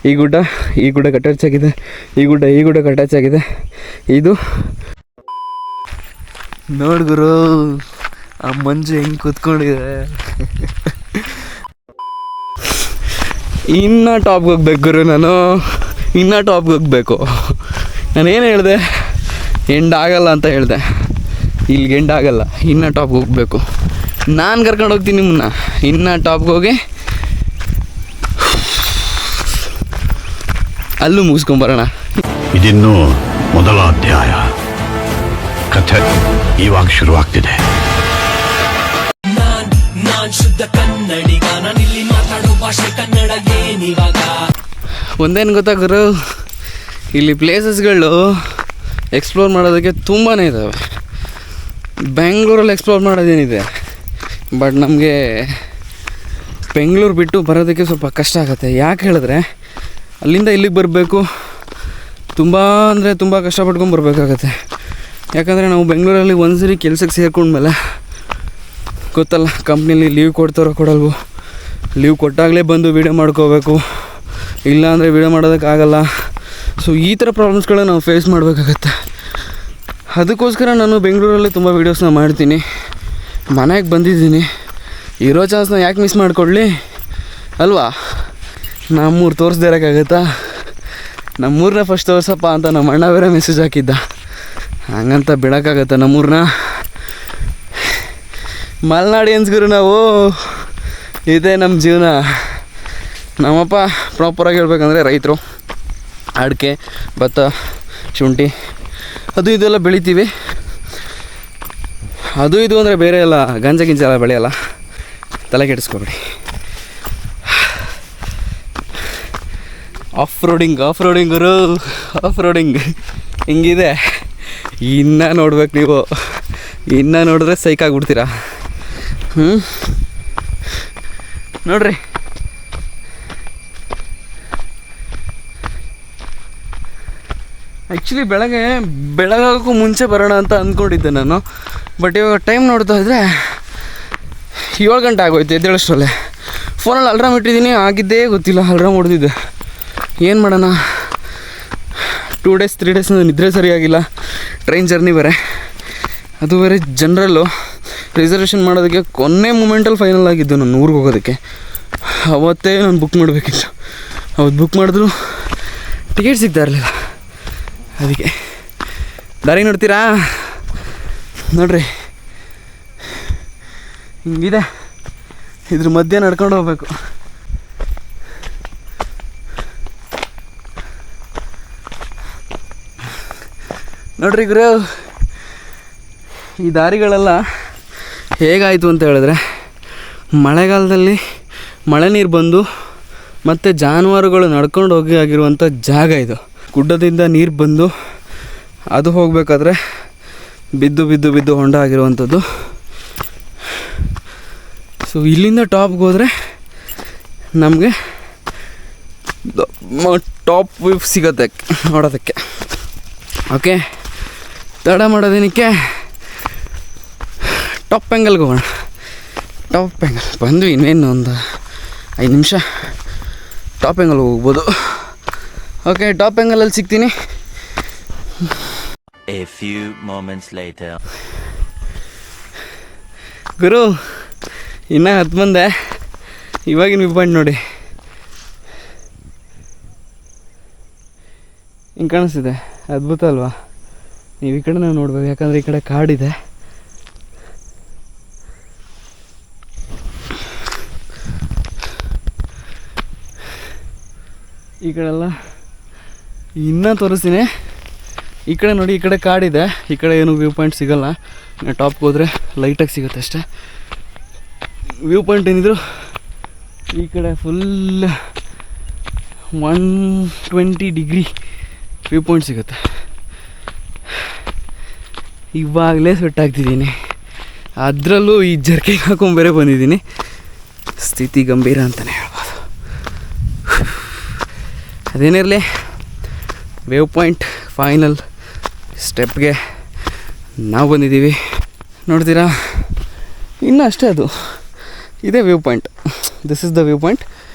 ಈ ಗುಡ್ಡ ಟಚ್ ಆಗಿದೆ, ಈ ಗುಡ್ಡ ಟಚ್ ಆಗಿದೆ. ಇದು ನೋಡ್ಗುರು ಆ ಮಂಜು ಹೆಂಗೆ ಕೂತ್ಕೊಂಡಿದೆ. ಇನ್ನೂ ಟಾಪ್ಗೆ ಹೋಗ್ಬೇಕು ಗುರು, ಇನ್ನೂ ಟಾಪ್ಗೆ ಹೋಗ್ಬೇಕು. ನಾನೇನು ಹೇಳಿದೆ, ಎಂಡ್ ಆಗಲ್ಲ ಅಂತ ಹೇಳಿದೆ. ಇಲ್ಲಿಗೆ ಎಂಡ್ ಆಗಲ್ಲ, ಇನ್ನೂ ಟಾಪ್ಗೆ ಹೋಗ್ಬೇಕು. ನಾನು ಕರ್ಕೊಂಡು ಹೋಗ್ತೀನಿ ನಿಮ್ಮನ್ನ. ಇನ್ನೂ ಟಾಪ್ಗೆ ಹೋಗಿ ಅಲ್ಲೂ ಮುಗಿಸ್ಕೊಂಬರೋಣ. ಇದಿನ್ನೂ ಮೊದಲ ಅಧ್ಯಾಯ. ಕಥೆ ಇವಾಗ ಶುರುವಾಗ್ತಿದೆ. ಶುದ್ಧ ಕನ್ನಡಿಗ, ನಾನಿಲ್ಲಿ ಮಾತಾಡೋ ಭಾಷೆ ಕನ್ನಡ. ಏನಿವಾಗ ಒಂದೇನು ಗೊತ್ತಾ ಗುರು, ಇಲ್ಲಿ ಪ್ಲೇಸಸ್ಗಳು ಎಕ್ಸ್ಪ್ಲೋರ್ ಮಾಡೋದಕ್ಕೆ ತುಂಬಾ ಇದ್ದಾವೆ. ಬೆಂಗಳೂರಲ್ಲಿ ಎಕ್ಸ್ಪ್ಲೋರ್ ಮಾಡೋದೇನಿದೆ, ಬಟ್ ನಮಗೆ ಬೆಂಗಳೂರು ಬಿಟ್ಟು ಬರೋದಕ್ಕೆ ಸ್ವಲ್ಪ ಕಷ್ಟ ಆಗುತ್ತೆ. ಯಾಕೆ ಹೇಳಿದ್ರೆ ಅಲ್ಲಿಂದ ಇಲ್ಲಿಗೆ ಬರಬೇಕು, ತುಂಬ ಅಂದರೆ ತುಂಬ ಕಷ್ಟಪಟ್ಕೊಂಡು ಬರಬೇಕಾಗತ್ತೆ. ಯಾಕಂದರೆ ನಾವು ಬೆಂಗಳೂರಲ್ಲಿ ಒಂದ್ಸರಿ ಕೆಲಸಕ್ಕೆ ಸೇರ್ಕೊಂಡ್ಮೇಲೆ ಗೊತ್ತಲ್ಲ, ಕಂಪ್ನಿಲಿ ಲೀವ್ ಕೊಡ್ತಾರೋ ಕೊಡಲ್ವೋ. ಲೀವ್ ಕೊಟ್ಟಾಗಲೇ ಬಂದು ವೀಡಿಯೋ ಮಾಡ್ಕೋಬೇಕು, ಇಲ್ಲಾಂದರೆ ವೀಡಿಯೋ ಮಾಡೋದಕ್ಕಾಗಲ್ಲ. ಸೊ ಈ ಥರ ಪ್ರಾಬ್ಲಮ್ಸ್ಗಳನ್ನ ನಾವು ಫೇಸ್ ಮಾಡಬೇಕಾಗತ್ತೆ. ಅದಕ್ಕೋಸ್ಕರ ನಾನು ಬೆಂಗಳೂರಲ್ಲಿ ತುಂಬ ವೀಡಿಯೋಸ್ನ ಮಾಡ್ತೀನಿ. ಮನೆಗೆ ಬಂದಿದ್ದೀನಿ, ಇರೋ ಚಾನ್ಸ್ನ ಯಾಕೆ ಮಿಸ್ ಮಾಡಿಕೊಡ್ಲಿ ಅಲ್ವಾ. ನಮ್ಮೂರು ತೋರಿಸ್ದೇ ಇರೋಕ್ಕಾಗತ್ತಾ? ನಮ್ಮೂರನ್ನ ಫಸ್ಟ್ ತೋರ್ಸಪ್ಪ ಅಂತ ನಮ್ಮ ಅಣ್ಣ ಬೇರೆ ಮೆಸೇಜ್ ಹಾಕಿದ್ದ. ಹಂಗಂತ ಬಿಡೋಕ್ಕಾಗತ್ತೆ ನಮ್ಮೂರನ್ನ? ಮಲೆನಾಡಿಯನ್ಸ್ ಗುರು ನಾವು, ಇದೇ ನಮ್ಮ ಜೀವನ. ನಮ್ಮಪ್ಪ ಪ್ರಾಪರಾಗಿ ಹೇಳ್ಬೇಕಂದ್ರೆ ರೈತರು. ಅಡಿಕೆ, ಭತ್ತ, ಶುಂಠಿ ಅದು ಇದೆಲ್ಲ ಬೆಳಿತೀವಿ. ಅದು ಇದು ಅಂದರೆ ಬೇರೆ ಎಲ್ಲ ಗಾಂಜಾ ಗಿಂಜ ಎಲ್ಲ ಬೆಳೆಯಲ್ಲ, ತಲೆ ಕೆಡಿಸ್ಕೊಬೇಡಿ. ಆಫ್ ರೋಡಿಂಗ್ ಗುರು, ಆಫ್ ರೋಡಿಂಗ್ ಹಿಂಗಿದೆ. ಇನ್ನೂ ನೋಡ್ಬೇಕು ನೀವು, ಇನ್ನೂ ನೋಡಿದ್ರೆ ಸೈಕಾಗ್ಬಿಡ್ತೀರಾ. ನೋಡ್ರಿ, ಆ್ಯಕ್ಚುಲಿ ಬೆಳಗಾಗೋಕ್ಕೂ ಮುಂಚೆ ಬರೋಣ ಅಂತ ಅಂದ್ಕೊಂಡಿದ್ದೆ ನಾನು. ಬಟ್ ಇವಾಗ ಟೈಮ್ ನೋಡ್ತಾ ಇದ್ದರೆ 7 ಗಂಟೆ ಆಗೋಯ್ತು ಎದ್ದೇಳಷ್ಟರಲ್ಲೇ. ಫೋನಲ್ಲಿ ಅಲ್ರಾಮ್ ಇಟ್ಟಿದ್ದೀನಿ, ಆಗಿದ್ದೇ ಗೊತ್ತಿಲ್ಲ ಅಲ್ರಾಮ್ ಹೊಡೆದಿದ್ದೆ. ಏನು ಮಾಡೋಣ, 2 ಡೇಸ್ 3 ಡೇಸ್ ನಿದ್ರೆ ಸರಿಯಾಗಿಲ್ಲ. ಟ್ರೈನ್ ಜರ್ನಿ ಬೇರೆ, ಅದು ಬೇರೆ ಜನರಲ್ಲು. ರಿಸರ್ವೇಷನ್ ಮಾಡೋದಕ್ಕೆ ಕೊನೆ ಮೂಮೆಂಟಲ್ಲಿ ಫೈನಲ್ ಆಗಿದ್ದು ನಾನು ಊರಿಗೆ ಹೋಗೋದಕ್ಕೆ. ಅವತ್ತೇ ನಾನು ಬುಕ್ ಮಾಡಬೇಕಿತ್ತು. ಅವತ್ತು ಬುಕ್ ಮಾಡಿದ್ರು ಟಿಕೆಟ್ ಸಿಗ್ತಾ ಇರಲಿಲ್ಲ. ಅದಕ್ಕೆ ದಾರಿ ನೋಡ್ತೀರಾ ನೋಡ್ರಿ, ಹಿಂಗಿದೆ. ಇದ್ರ ಮಧ್ಯೆ ನಡ್ಕೊಂಡು ಹೋಗ್ಬೇಕು. ನೋಡ್ರಿ ಗುರು, ಈ ದಾರಿಗಳೆಲ್ಲ ಹೇಗಾಯಿತು ಅಂತ ಹೇಳಿದ್ರೆ, ಮಳೆಗಾಲದಲ್ಲಿ ಮಳೆ ನೀರು ಬಂದು ಮತ್ತು ಜಾನುವಾರುಗಳು ನಡ್ಕೊಂಡು ಹೋಗಿ ಆಗಿರುವಂಥ ಜಾಗ ಇದು. ಗುಡ್ಡದಿಂದ ನೀರು ಬಂದು ಅದು ಹೋಗಬೇಕಾದ್ರೆ ಬಿದ್ದು ಹೊಂಡ ಆಗಿರುವಂಥದ್ದು. ಸೊ ಇಲ್ಲಿಂದ ಟಾಪ್ಗೆ ಹೋದರೆ ನಮಗೆ ಟಾಪ್ ವ್ಯೂ ಸಿಗುತ್ತೆ ನೋಡೋದಕ್ಕೆ. ಓಕೆ, ತಡ ಮಾಡೋದೇನಕ್ಕೆ ಟಾಪ್ ಆ್ಯಂಗಲ್ಗೆ ಹೋಗೋಣ. ಟಾಪ್ ಆ್ಯಂಗಲ್ ಬಂದ್ವಿ, ಇನ್ನೇನು ಒಂದು 5 ನಿಮಿಷ ಟಾಪ್ ಆ್ಯಂಗಲ್ ಹೋಗ್ಬೋದು. ಓಕೆ, ಟಾಪ್ ಆ್ಯಂಗಲಲ್ಲಿ ಸಿಗ್ತೀನಿ. A few moments later. ಗುರು, ಇನ್ನೂ 10 ಬಂದೆ. ಇವಾಗಿನ ವ್ಯೂ ಪಾಯಿಂಟ್ ನೋಡಿ, ಹಿಂಗೆ ಕಾಣಿಸ್ತಿದೆ. ಅದ್ಭುತ ಅಲ್ವಾ? ನೀವು ಈ ಕಡೆ ನಾವು ನೋಡ್ಬೇಕು, ಯಾಕಂದರೆ ಈ ಕಡೆ ಕಾಡಿದೆ. ಈ ಕಡೆ ಎಲ್ಲ ಇನ್ನೂ ತೋರಿಸ್ತೀನಿ. ಈ ಕಡೆ ನೋಡಿ, ಈ ಕಡೆ ಕಾಡಿದೆ, ಈ ಕಡೆ ಏನು ವ್ಯೂ ಪಾಯಿಂಟ್ ಸಿಗೋಲ್ಲ. ಟಾಪ್ಗೆ ಹೋದರೆ ಲೈಟಾಗಿ ಸಿಗುತ್ತೆ ಅಷ್ಟೇ. ವ್ಯೂ ಪಾಯಿಂಟ್ ಏನಿದ್ರು ಈ ಕಡೆ ಫುಲ್ 120 ಡಿಗ್ರಿ ವ್ಯೂ ಪಾಯಿಂಟ್ ಸಿಗುತ್ತೆ. ಇವಾಗಲೇ ಸ್ವೆಟ್ ಆಗ್ತಿದ್ದೀನಿ, ಅದರಲ್ಲೂ ಈ ಜರ್ಕಿಗೆ ಹಾಕೊಂಡು ಬೇರೆ ಬಂದಿದ್ದೀನಿ. ಸ್ಥಿತಿ ಗಂಭೀರ ಅಂತಲೇ ಹೇಳ್ಬೋದು. ಅದೇನಿರಲಿ, ವೇವ್ ಪಾಯಿಂಟ್ ಫೈನಲ್ ಸ್ಟೆಪ್ಗೆ ನಾವು ಬಂದಿದ್ದೀವಿ. ನೋಡ್ತೀರಾ, ಇನ್ನೂ ಅಷ್ಟೇ, ಅದು ಇದೇ view point. This is the view point.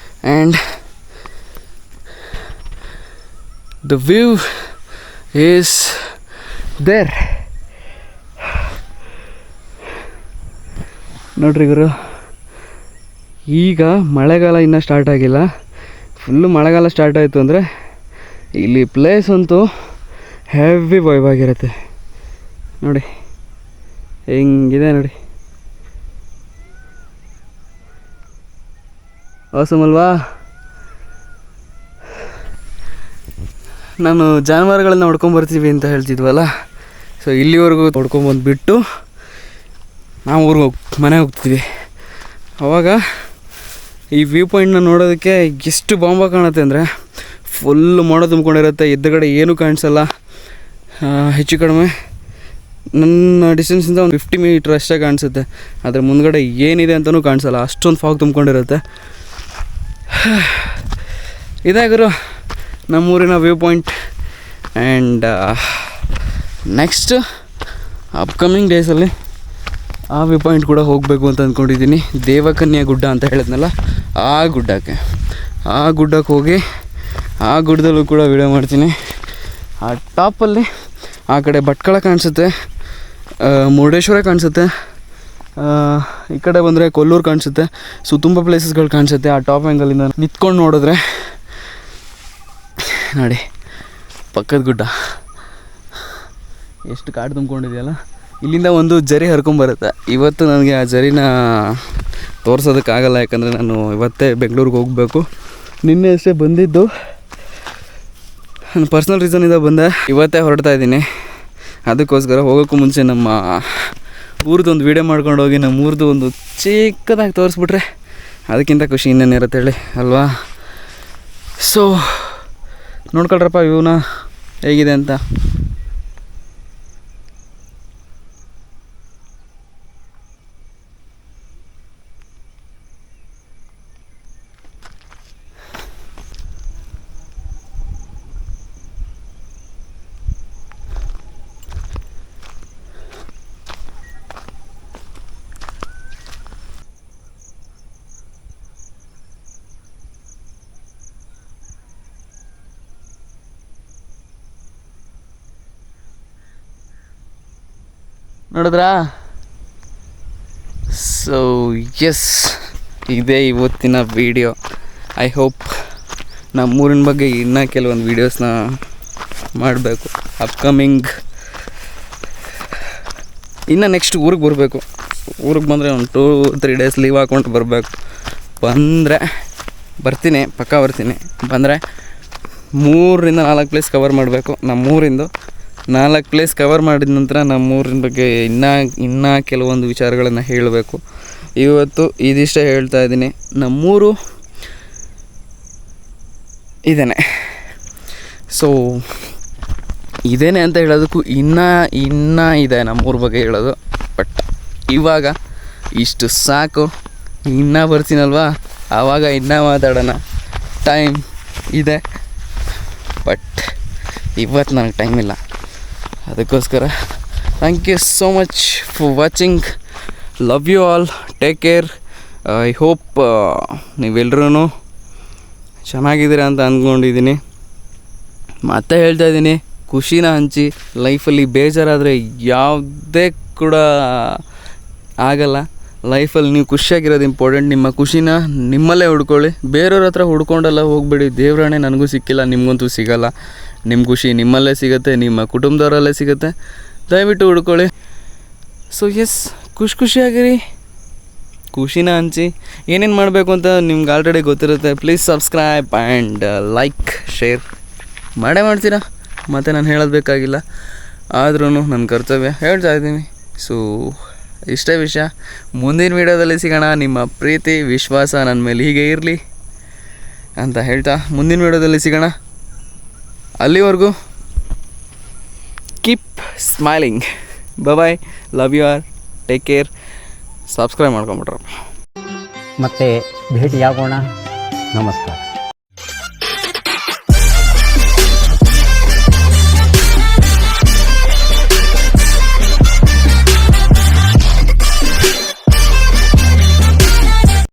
And the view is there. ನೋಡ್ರಿ ಗುರು, ಈಗ ಮಳೆಗಾಲ ಇನ್ನೂ ಸ್ಟಾರ್ಟ್ ಆಗಿಲ್ಲ. ಫುಲ್ಲು ಮಳೆಗಾಲ ಸ್ಟಾರ್ಟ್ ಆಯಿತು ಅಂದರೆ ಇಲ್ಲಿ ಪ್ಲೇಸ್ ಅಂತೂ ಹೆವಿ ವೈಬ್ ಆಗಿರುತ್ತೆ. ನೋಡಿ ಹೆಂಗಿದೆ ನೋಡಿ, ಆಸಮ್ ಅಲ್ವಾ? ನಾನು ಜಾನುವಾರುಗಳನ್ನ ಹೊಡ್ಕೊಂಬರ್ತೀವಿ ಅಂತ ಹೇಳ್ತಿದ್ವಲ್ಲ, ಸೊ ಇಲ್ಲಿವರೆಗೂ ಹೊಡ್ಕೊಂಬಂದುಬಿಟ್ಟು ನಾವು ಮನೆಗೆ ಹೋಗ್ತೀವಿ. ಆವಾಗ ಈ ವ್ಯೂ ಪಾಯಿಂಟ್ನ ನೋಡೋದಕ್ಕೆ ಎಷ್ಟು ಬಾಂಬ ಕಾಣುತ್ತೆ ಅಂದರೆ ಫುಲ್ಲು ಮೋಡ ತುಂಬ್ಕೊಂಡಿರುತ್ತೆ, ಎದುರುಗಡೆ ಏನೂ ಕಾಣಿಸಲ್ಲ. ಹೆಚ್ಚು ಕಡಿಮೆ ನನ್ನ ಡಿಸ್ಟೆನ್ಸಿಂದ ಒಂದು 50 ಮೀಟ್ರ್ ಅಷ್ಟೇ ಕಾಣಿಸುತ್ತೆ, ಆದರೆ ಮುಂದ್ಗಡೆ ಏನಿದೆ ಅಂತಲೂ ಕಾಣಿಸಲ್ಲ, ಅಷ್ಟೊಂದು ಫಾಗ್ ತುಂಬ್ಕೊಂಡಿರುತ್ತೆ. ಇದೇ ಗುರು ನಮ್ಮೂರಿನ view point. And next upcoming ಡೇಸಲ್ಲಿ ಆ ವ್ಯೂ ಪಾಯಿಂಟ್ ಕೂಡ ಹೋಗಬೇಕು ಅಂತ ಅಂದ್ಕೊಂಡಿದ್ದೀನಿ. ದೇವಕನ್ಯಾ ಗುಡ್ಡ ಅಂತ ಹೇಳಿದ್ನಲ್ಲ, ಆ ಗುಡ್ಡಕ್ಕೆ ಹೋಗಿ ಆ ಗುಡ್ಡದಲ್ಲೂ ಕೂಡ ವಿಡಿಯೋ ಮಾಡ್ತೀನಿ. ಆ ಟಾಪಲ್ಲಿ ಆ ಕಡೆ ಭಟ್ಕಳ ಕಾಣಿಸುತ್ತೆ, ಮುರುಡೇಶ್ವರ ಕಾಣಿಸುತ್ತೆ, ಈ ಕಡೆ ಬಂದರೆ ಕೊಲ್ಲೂರು ಕಾಣಿಸುತ್ತೆ. ಸೊ ತುಂಬ ಪ್ಲೇಸಸ್ಗಳು ಕಾಣಿಸುತ್ತೆ ಆ ಟಾಪ್ ಆ್ಯಂಗಲಿಂದ ನಿಂತ್ಕೊಂಡು ನೋಡಿದ್ರೆ. ನೋಡಿ ಪಕ್ಕದ ಗುಡ್ಡ ಎಷ್ಟು ಕಾಡು ತುಂಬ್ಕೊಂಡಿದೆಯಲ್ಲ. ಇಲ್ಲಿಂದ ಒಂದು ಜರಿ ಹರ್ಕೊಂಬರುತ್ತೆ. ಇವತ್ತು ನನಗೆ ಆ ಜರಿನ ತೋರಿಸೋದಕ್ಕಾಗಲ್ಲ, ಯಾಕಂದರೆ ನಾನು ಇವತ್ತೇ ಬೆಂಗಳೂರಿಗೆ ಹೋಗಬೇಕು. ನಿನ್ನೆ ಅಷ್ಟೇ ಬಂದಿದ್ದು, ನನ್ನ ಪರ್ಸ್ನಲ್ ರೀಸನಿಂದ ಬಂದೆ. ಇವತ್ತೇ ಹೊರಡ್ತಾ ಇದ್ದೀನಿ. ಅದಕ್ಕೋಸ್ಕರ ಹೋಗೋಕ್ಕೂ ಮುಂಚೆ ನಮ್ಮ ಊರದೊಂದು ವೀಡಿಯೋ ಮಾಡ್ಕೊಂಡು ಹೋಗಿ ನಮ್ಮ ಊರದ್ದು ಒಂದು ಚಿಕ್ಕದಾಗಿ ತೋರಿಸ್ಬಿಟ್ರೆ ಅದಕ್ಕಿಂತ ಖುಷಿ ಇನ್ನೇನಿರುತ್ತೆ ಹೇಳಿ ಅಲ್ವಾ? ಸೊ ನೋಡ್ಕೊಳ್ರಪ್ಪ ವ್ಯೂನ ಹೇಗಿದೆ ಅಂತ. ನೋಡಿದ್ರಾ? ಸೊ ಎಸ್, ಇದೇ ಇವತ್ತಿನ ವೀಡಿಯೋ. ಐ ಹೋಪ್ ನಮ್ಮೂರಿನ ಬಗ್ಗೆ ಇನ್ನೂ ಕೆಲವೊಂದು ವೀಡಿಯೋಸ್ನ ಮಾಡಬೇಕು ಅಪ್ಕಮಿಂಗ್. ಇನ್ನು ನೆಕ್ಸ್ಟ್ ಊರಿಗೆ ಬರಬೇಕು. ಊರಿಗೆ ಬಂದರೆ ಒಂದು 2-3 ಡೇಸ್ ಲೀವ್ ಹಾಕ್ಕೊಂಡು ಬರಬೇಕು. ಬಂದರೆ ಬರ್ತೀನಿ, ಪಕ್ಕ ಬರ್ತೀನಿ. ಬಂದರೆ 3-4 ಪ್ಲೇಸ್ ಕವರ್ ಮಾಡಬೇಕು. ನಮ್ಮೂರಿಂದು 4 ಪ್ಲೇಸ್ ಕವರ್ ಮಾಡಿದ ನಂತರ ನಮ್ಮೂರಿನ ಬಗ್ಗೆ ಇನ್ನೂ ಕೆಲವೊಂದು ವಿಚಾರಗಳನ್ನು ಹೇಳಬೇಕು. ಇವತ್ತು ಇದಿಷ್ಟೇ ಹೇಳ್ತಾ ಇದ್ದೀನಿ. ನಮ್ಮೂರು ಇದೇನೆ. ಸೊ ಇದೇನೆ ಅಂತ ಹೇಳೋದಕ್ಕೂ ಇನ್ನೂ ಇದೆ ನಮ್ಮೂರ ಬಗ್ಗೆ ಹೇಳೋದು. ಬಟ್ ಇವಾಗ ಇಷ್ಟು ಸಾಕು. ಇನ್ನೂ ಬರ್ತೀನಲ್ವಾ, ಆವಾಗ ಇನ್ನೂ ಮಾತಾಡೋಣ. ಟೈಮ್ ಇದೆ, ಬಟ್ ಇವತ್ತು ನನಗೆ ಟೈಮ್ ಇಲ್ಲ. ಅದಕ್ಕೋಸ್ಕರ thank you so much for watching. Love you all, take care. I hope ನೀವೆಲ್ಲರೂ ಚೆನ್ನಾಗಿದ್ದೀರಾ ಅಂತ ಅಂದ್ಕೊಂಡಿದ್ದೀನಿ. ಮತ್ತೆ ಹೇಳ್ತಾ ಇದ್ದೀನಿ, ಖುಷಿನ ಹಂಚಿ. ಲೈಫಲ್ಲಿ ಬೇಜಾರಾದರೆ ಯಾವುದೇ ಕೂಡ ಆಗಲ್ಲ. ಲೈಫಲ್ಲಿ ನೀವು ಖುಷಿಯಾಗಿರೋದು ಇಂಪಾರ್ಟೆಂಟ್. ನಿಮ್ಮ ಖುಷಿನ ನಿಮ್ಮಲ್ಲೇ ಹುಡ್ಕೊಳ್ಳಿ, ಬೇರೆಯವ್ರ ಹತ್ರ ಹುಡ್ಕೊಂಡೆಲ್ಲ ಹೋಗಬೇಡಿ. ದೇವ್ರಾಣೆ ನನಗೂ ಸಿಕ್ಕಿಲ್ಲ, ನಿಮಗಂತೂ ಸಿಗೋಲ್ಲ. ನಿಮ್ಮ ಖುಷಿ ನಿಮ್ಮಲ್ಲೇ ಸಿಗುತ್ತೆ, ನಿಮ್ಮ ಕುಟುಂಬದವರಲ್ಲೇ ಸಿಗುತ್ತೆ. ದಯವಿಟ್ಟು ಹುಡ್ಕೊಳ್ಳಿ. ಸೊ ಎಸ್, ಖುಷಿಯಾಗಿರಿ, ಖುಷಿನ ಹಂಚಿ. ಏನೇನು ಮಾಡಬೇಕು ಅಂತ ನಿಮ್ಗೆ ಆಲ್ರೆಡಿ ಗೊತ್ತಿರುತ್ತೆ. Please subscribe and like, share ಮಾಡ್ತೀರಾ. ಮತ್ತು ನಾನು ಹೇಳೋದು ಬೇಕಾಗಿಲ್ಲ, ಆದ್ರೂ ನನ್ನ ಕರ್ತವ್ಯ ಹೇಳ್ತಾ ಇದ್ದೀನಿ. ಸೊ ಇಷ್ಟೇ ವಿಷಯ. ಮುಂದಿನ ವೀಡಿಯೋದಲ್ಲಿ ಸಿಗೋಣ. ನಿಮ್ಮ ಪ್ರೀತಿ ವಿಶ್ವಾಸ ನನ್ನ ಮೇಲೆ ಹೀಗೆ ಇರಲಿ ಅಂತ ಹೇಳ್ತಾ ಮುಂದಿನ ವೀಡಿಯೋದಲ್ಲಿ ಸಿಗೋಣ. ಅಲ್ಲಿವರೆಗೂ keep smiling. Bye, love you all, take care. Subscribe ಮಾಡ್ಕೊಂಬಿಟ್ರಪ್ಪ. ಮತ್ತೆ ಭೇಟಿಯಾಗೋಣ. ನಮಸ್ಕಾರ.